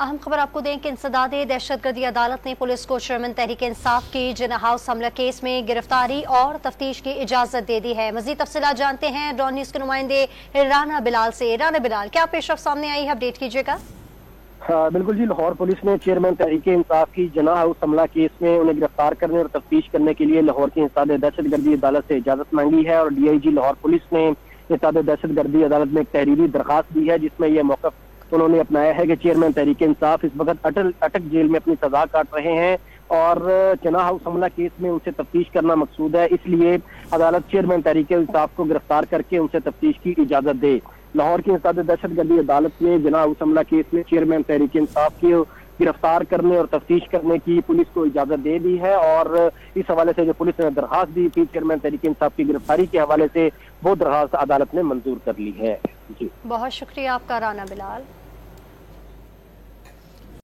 अहम खबर आपको दें कि इंसदाद दहशतगर्दी अदालत ने पुलिस को चेयरमैन तहरीक इंसाफ की जिन्ना हाउस हमला केस में गिरफ्तारी और तफ्तीश की इजाजत दे दी है। मजीद तफसीलात जानते हैं डॉन न्यूज के नुमाइंदे राना बिलाल से। राना बिलाल, क्या पेशरफ सामने आई है, अपडेट कीजिएगा। हाँ बिल्कुल जी, लाहौर पुलिस ने चेयरमैन तहरीक इंसाफ की जिन्ना हाउस हमला केस में उन्हें गिरफ्तार करने और तफ्तीश करने के लिए लाहौर की इंसदाद दहशतगर्दी अदालत से इजाजत मांगी है। और DIG लाहौर पुलिस ने इंसदाद दहशतगर्दी अदालत में एक तहरीरी दरखास्त दी है जिसमें यह मौक़िफ़ उन्होंने अपनाया है कि चेयरमैन तहरीक इंसाफ इस वक्त अटक जेल में अपनी सजा काट रहे हैं और जिन्ना हाउस हमला केस में उनसे तफ्तीश करना मकसूद है, इसलिए अदालत चेयरमैन तहरीक इंसाफ को गिरफ्तार करके उनसे तफ्तीश की इजाजत दे। लाहौर की इंसदाद दहशतगर्दी अदालत ने जिन्ना हाउस हमला केस में चेयरमैन तहरीक इंसाफ की गिरफ्तार करने और तफ्तीश करने की पुलिस को इजाजत दे दी है। और इस हवाले से जो पुलिस ने दरखास्त दी थी चेयरमैन तहरीक इंसाफ की गिरफ्तारी के हवाले से, वो दरखास्त अदालत ने मंजूर कर ली है। जी, बहुत शुक्रिया आपका राना बिलाल।